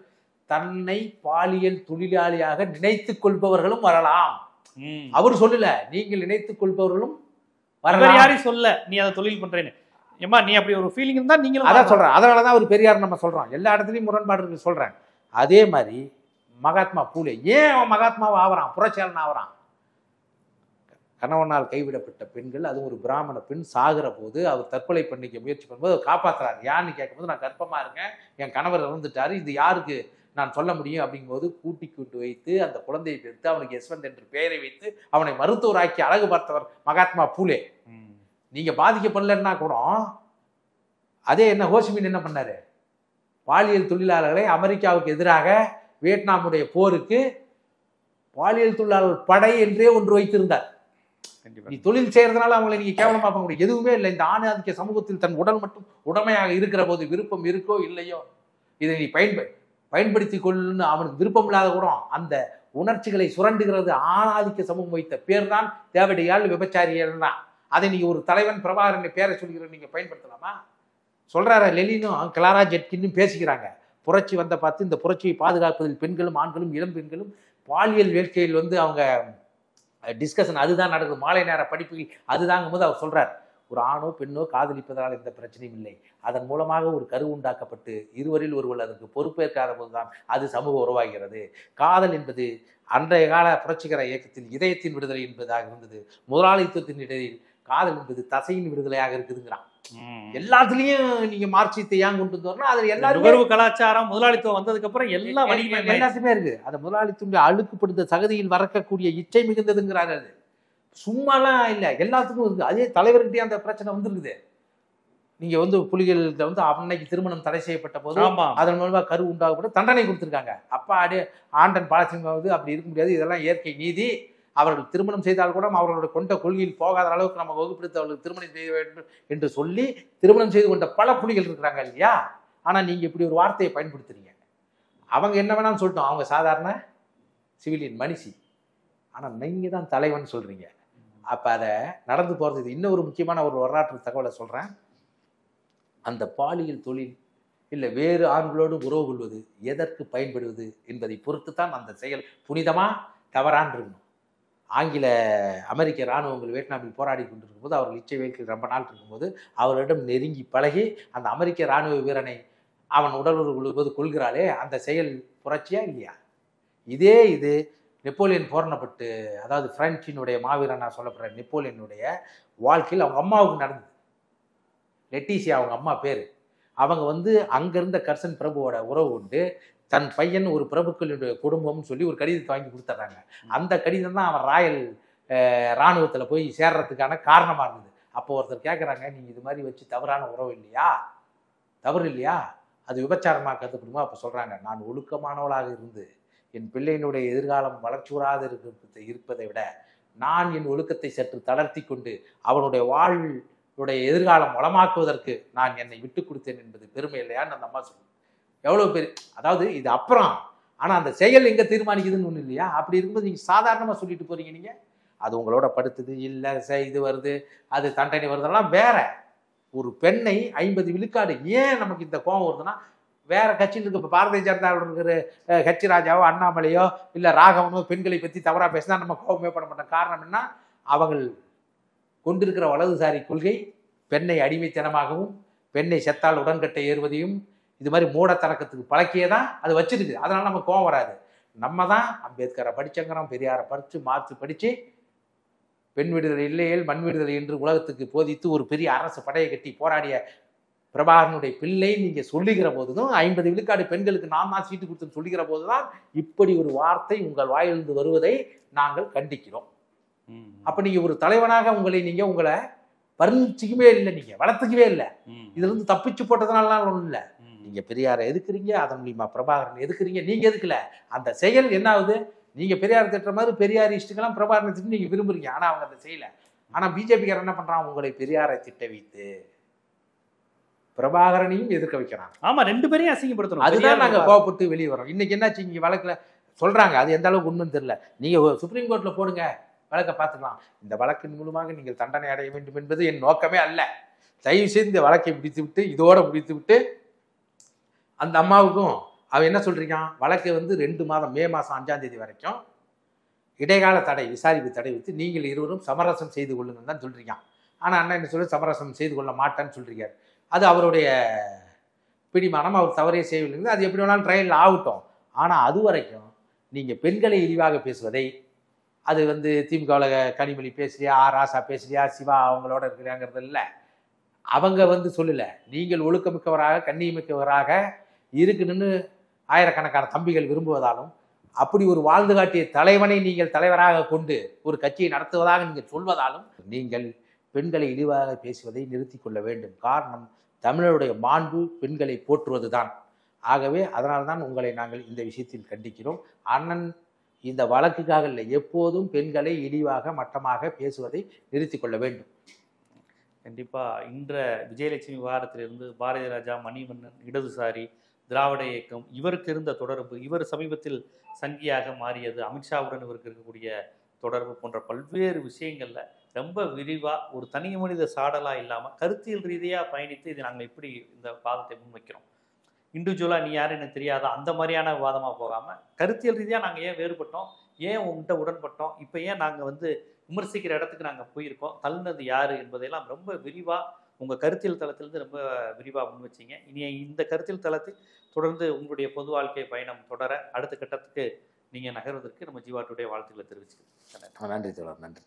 தன்னை பாலியல் தொழிலாளியாக நினைத்துக் கொள்பவர்களும் வரலாம். அவர் சொல்லல, நீங்கள் நினைத்துக் கொள்பவர்களும் வரலாம். யாரையும் சொல்ல நீ அதை தொழில் பண்றேன்னு. ஏமா நீ அப்படி ஒரு ஃபீலிங் இருந்தா நீங்களும் அதான் சொல்றேன். அதனாலதான் ஒரு பெரியார் நம்ம சொல்றோம். எல்லா இடத்துலயும் முரண்பாடு இருக்கு சொல்றேன். அதே மாதிரி மகாத்மா பூலே ஏன் அவன் மகாத்மாவை ஆவறான், புரட்சியாளன் ஆவறான்? கணவனால் கைவிடப்பட்ட பெண்கள், அதுவும் ஒரு பிராமண பெண் சாகிற போது அவர் தற்கொலை பண்ணிக்க முயற்சி பண்ணும்போது அவர் காப்பாற்றுறாரு. யாருன்னு கேட்கும்போது நான் கர்ப்பமா இருக்கேன், என் கணவர் இறந்துட்டாரு, இது யாருக்கு நான் சொல்ல முடியும் அப்படிங்கும்போது கூட்டு வைத்து அந்த குழந்தையை பெற்று அவனுக்கு யஸ்வந்த் என்று பெயரை வைத்து அவனை மருத்துவராக்கி அழகு பார்த்தவர் மகாத்மா பூலே. நீங்க பாதிக்கப்படலன்னா கூட அதே என்ன ஹோசிமின் என்ன பண்ணாரு? பாலியல் தொழிலாளர்களை அமெரிக்காவுக்கு எதிராக வியட்நாமுடைய போருக்கு பாலியல் தொழிலாளர் படை என்றே ஒன்று வைத்திருந்தார். நீ தொழில் செய்யறதுனால அவங்களை நீங்க கேவலமா பார்க்க முடியும். எதுவுமே இல்லை. இந்த ஆணாதிக்க சமூகத்தில் தன் உடல் மட்டும் உடமையாக இருக்கிற போது விருப்பம் இருக்கோ இல்லையோ இதை நீ பயன்படுத்தி கொள்ளுன்னு அவனுக்கு விருப்பம் இல்லாத கூட அந்த உணர்ச்சிகளை சுரண்டுகிறது ஆணாதிக்க சமூகம் வைத்த பேர் தான் தேவடியால் விபச்சாரியல் தான். அதை நீங்க ஒரு தலைவன் பிரபாகரன் பேரை சொல்கிற நீங்க பயன்படுத்தலாமா? சொல்றாரு லெலினும் கிளாரா ஜெட்கின்னும் பேசிக்கிறாங்க. புரட்சி வந்த பார்த்து இந்த புரட்சியை பாதுகாப்பதில் பெண்களும் ஆண்களும் இளம் பெண்களும் பாலியல் வேட்கையில் அவங்க டிஸ்கஷன் அதுதான் நடக்குது. மாலை நேர படிப்புகள் அதுதாங்கும் போது அவர் சொல்றார், ஒரு ஆணோ பெண்ணோ காதலிப்பதனால் எந்த பிரச்சனையும் இல்லை. அதன் மூலமாக ஒரு கரு உண்டாக்கப்பட்டு இருவரில் ஒருவர் அதற்கு பொறுப்பேற்காத போதுதான் அது சமூக உறவாகிறது. காதல் என்பது அன்றைய கால புரட்சிகர இயக்கத்தில் இதயத்தின் விடுதலை என்பதாக இருந்தது. முதலாளித்துவத்தின் இடையில் காதல் என்பது தசையின் விடுதலையாக இருக்குதுங்கிறான். எல்லாத்துலயும் நீங்க மார்க்சியத்தை ஏன் கொண்டு வந்தோம்னா அது எல்லாரும் கலாச்சாரம் முதலாளித்துவம் வந்ததுக்கு அப்புறம் எல்லாத்துமே இருக்கு. அந்த முதலாளித்துவ அழுக்குப்படுத்த சகதியில் வரக்கூடிய இச்சை மிகுந்ததுங்கிறாரு. அது சும்மாலாம் இல்லை, எல்லாத்துக்கும் இருக்கு. அதே தலைவர்கிட்டயே அந்த பிரச்சனை வந்துருக்குது. நீங்க புலிகள் அன்னைக்கு திருமணம் தடை செய்யப்பட்ட போது அதன் மூலமா கரு உண்டாகப்பட்டு தண்டனை கொடுத்துருக்காங்க. அப்பா ஆண்டன் பாலசிங்கம் அப்படி இருக்க முடியாது, இதெல்லாம் இயற்கை நீதி. அவர்கள் திருமணம் செய்தால் கூட அவர்களுடைய கொண்ட கொள்கையில் போகாத அளவுக்கு நம்ம வகுப்படுத்த அவர்களுக்கு திருமணம் செய்ய வேண்டும் என்று சொல்லி திருமணம் செய்து கொண்ட பல புலிகள் இருக்கிறாங்க இல்லையா? ஆனா நீங்க இப்படி ஒரு வார்த்தையை பயன்படுத்துறீங்க. அவங்க என்ன வேணாம்னு சொல்லிட்டோம், அவங்க சாதாரண சிவிலியன் மனுஷி. ஆனா நீங்க தான் தலைவன் சொல்றீங்க. அப்ப அதை நடந்து போறது. இன்னும் ஒரு முக்கியமான ஒரு வரலாற்று தகவலை சொல்றேன். அந்த பாலியல் தொழில் இல்லை வேறு ஆண்களோடு உறவு கொள்வது எதற்கு பயன்படுவது என்பதை பொறுத்து தான் அந்த செயல் புனிதமா தவறான் இருக்கணும். ஆங்கில அமெரிக்க இராணுவங்கள் வியட்நாமில் போராடி கொண்டிருக்கும் போது அவர்கள் இச்சை வேட்கையில் ரொம்ப நாள் இருக்கும்போது அவர்களிடம் நெருங்கி பழகி அந்த அமெரிக்க இராணுவ வீரனை அவன் உடலுறவு கொள்வது கொள்கிறாளே அந்த செயல் புரட்சியா இல்லையா? இதே இது நெப்போலியன் போரணப்பட்டு, அதாவது பிரெஞ்சினுடைய மாவீரன் நான் சொல்லப்படுற நெப்போலியனுடைய வாழ்க்கையில் அவங்க அம்மாவுக்கு நடந்தது. லெட்டிசியா அவங்க அம்மா பேர். அவங்க அங்கிருந்த கர்சன் பிரபுவோட உறவு உண்டு. தன் பையன் ஒரு பிரபுக்களுடைய குடும்பம்னு சொல்லி ஒரு கடிதத்தை வாங்கி கொடுத்துட்றாங்க. அந்த கடிதம் தான் அவன் ராயல் இராணுவத்தில் போய் சேர்றதுக்கான காரணமாக இருந்தது. அப்போ ஒருத்தர் கேட்குறாங்க, நீங்கள் இது மாதிரி வச்சு தவறான உறவு இல்லையா, தவறு இல்லையா, அது விபச்சாரமாக கருதப்படுமா? அப்போ சொல்கிறாங்க, நான் ஒழுக்கமானவளாக இருந்து என் பிள்ளையினுடைய எதிர்காலம் வளர்ச்சியுறாது இருப்பதை விட நான் என் ஒழுக்கத்தை சற்று தளர்த்தி கொண்டு அவனுடைய வாழ்வுடைய எதிர்காலம் வளமாக்குவதற்கு நான் என்னை விட்டு கொடுத்தேன் என்பது பெருமை இல்லையான்னு அந்த அம்மா சொல்லுது. எவ்வளோ பெரிய, அதாவது இது அப்புறம், ஆனால் அந்த செயல் எங்கே தீர்மானிக்குதுன்னு ஒன்று இல்லையா? அப்படி இருக்கும்போது நீங்கள் சாதாரணமாக சொல்லிட்டு போறீங்க. நீங்கள் அது உங்களோட படுத்துது இல்லை இது வருது அது தண்டனை வருதெல்லாம் வேற. ஒரு பெண்ணை 50 விழுக்காடு ஏன் நமக்கு இந்த கோபம் வருதுன்னா, வேற கட்சியில் இருக்க இப்போ பாரதிய ஜனதாவில் இருக்கிற கட்சி ராஜாவோ அண்ணாமலையோ இல்லை ராகவனோ பெண்களை பற்றி தவறாக பேசினா நம்ம கோபமே பண்ண மாட்டோம். காரணம் என்ன? அவங்கள் கொண்டிருக்கிற வலதுசாரி கொள்கை பெண்ணை அடிமைத்தனமாகவும் பெண்ணை செத்தால் உடன்கட்டை ஏறுவதையும் இது மாதிரி மூடத்தனக்கத்துக்கு பழக்கியே தான் அது வச்சிருக்கு. அதனால நம்ம கோவம் வராது. நம்ம தான் அம்பேத்கரை படிச்சங்கிறோம், பெரியாரை படித்து மார்க்ஸ் படித்து பெண் விடுதலை இல்லையேல் மண் விடுதலை என்று உலகத்துக்கு போதித்து ஒரு பெரிய அரசு படையை கட்டி போராடிய பிரபாகரனுடைய பிள்ளை நீங்க சொல்லுகிற போதுதான் 50 விழுக்காடு பெண்களுக்கு நாம் தான் சீட்டு கொடுத்துன்னு சொல்லுகிற போதுதான் இப்படி ஒரு வார்த்தை உங்கள் வாயிலிருந்து வருவதை நாங்கள் கண்டிக்கிறோம். அப்ப நீங்க ஒரு தலைவனாக உங்களை வர்ணிச்சுக்கவே இல்லை, நீங்க வளர்த்துக்கவே இல்லை. இதுல இருந்து தப்பிச்சு போட்டதுனால ஒன்றும் இல்லை. நீங்க பெரியாரை எதுக்குறீங்க, அதன் மூலியமா பிரபாகரன் எதுக்குறீங்க. நீங்க எதுக்கல, அந்த செயல் என்ன ஆகுது? நீங்க பெரியார் திட்டுற மாதிரி பெரியார் இஷ்டங்கெல்லாம் பிரபாகரன் திட்டு நீங்க விரும்புறீங்க. ஆனா அவங்க அதை செய்யல. ஆனா பிஜேபிக்காரர் என்ன பண்றான், உங்களை பெரியாரை திட்ட வைத்து பிரபாகரனையும் எதிர்க்க வைக்கிறான். ஆமா, 2 பேரையும் அசிங்கப்படுத்தணும். அதுதான் நாங்க கோவப்பட்டு வெளியே வரோம். இன்னைக்கு என்னாச்சு, இங்க வழக்குல சொல்றாங்க, அது எந்த அளவுக்கு உண்மைன்னு தெரியல. நீங்க சுப்ரீம் கோர்ட்ல போடுங்க, வழக்கை பார்த்துக்கலாம். இந்த வழக்கின் மூலமாக நீங்கள் தண்டனை அடைய வேண்டும் என்பது என் நோக்கமே அல்ல. தயவு செய்து இந்த வழக்கை பிடித்து விட்டு, இதோட பிடித்து விட்டு, அந்த அம்மாவுக்கும் அவ என்ன சொல்றீங்க, வழக்கை 2 மாதம், மே மாதம் 5ஆம் தேதி வரைக்கும் இடைக்கால தடை, விசாரிப்பு தடை வைத்து நீங்கள் இருவரும் சமரசம் செய்து கொள்ளுங்கன்னு தான் சொல்றீங்க. ஆனா அண்ணா என்ன சொல்லி சமரசம் செய்து கொள்ள மாட்டேன்னு சொல்றீங்க. அது அவருடைய பிடிமானம், அவர் தவறே செய்யவில்லை, அது எப்படி வேணாலும் ட்ரையல் ஆகட்டும். ஆனா அது வரைக்கும் நீங்க பெண்களை இழிவாக பேசுவதை, அது திமுகவில் கனிமொழி பேசுறியா, ராசா பேசுறியா, சிவா அவங்களோட இருக்கிறாங்கிறது இல்லை. அவங்க சொல்லல, நீங்கள் ஒழுக்கமிக்கவராக கண்ணியமிக்கவராக இருக்கணும்னு ஆயிரக்கணக்கான தம்பிகள் விரும்புவதாலும், அப்படி ஒரு வாழ்ந்து காட்டிய தலைவனை நீங்கள் தலைவராக கொண்டு ஒரு கட்சியை நடத்துவதாக நீங்கள் சொல்வதாலும் நீங்கள் பெண்களை இழிவாக பேசுவதை நிறுத்தி கொள்ள வேண்டும். காரணம், தமிழருடைய மாண்பு பெண்களை போற்றுவதுதான். ஆகவே அதனால்தான் உங்களை நாங்கள் இந்த விஷயத்தில் கண்டிக்கிறோம். அண்ணன் இந்த வழக்குக்காக இல்லை, எப்போதும் பெண்களை இழிவாக மட்டமாக பேசுவதை நிறுத்தி கொள்ள வேண்டும். கண்டிப்பா. இன்ற விஜயலட்சுமி விவகாரத்திலிருந்து பாரதிய ராஜா, மணிவண்ணன், இடதுசாரி, திராவிட இயக்கம், இவருக்கு இருந்த தொடர்பு, இவர் சமீபத்தில் சங்கியாக மாறியது, அமித்ஷாவுடன் இவருக்கு இருக்கக்கூடிய தொடர்பு போன்ற பல்வேறு விஷயங்கள்ல ரொம்ப விரிவா ஒரு தனி மனித சாடலா இல்லாம கருத்தியல் ரீதியா பயணித்து இது நாங்கள் இப்படி இந்த வாதத்தை முன்வைக்கிறோம். இண்டிவிஜுவலா நீ யாரும் எனக்கு தெரியாதா அந்த மாதிரியான விவாதமா போகாம கருத்தியல் ரீதியா நாங்கள் ஏன் வேறுபட்டோம், ஏன் உங்ககிட்ட உடன்பட்டோம், இப்போ ஏன் நாங்கள் விமர்சிக்கிற இடத்துக்கு நாங்கள் போயிருக்கோம், தள்ளினது யாரு என்பதையெல்லாம் ரொம்ப விரிவா உங்க கருத்தியல் தளத்திலிருந்து ரொம்ப விரிவா முன் வச்சிங்க. இனி இந்த கருத்தியல் தளத்தில் தொடர்ந்து உங்களுடைய பொது வாழ்க்கை பயணம் தொடர அடுத்த கட்டத்துக்கு நீங்க நகர்வதற்கு நம்ம ஜீவா டுடே வாழ்த்துக்களை தெரிவிச்சுக்கிறோம். நன்றி தோழர், நன்றி.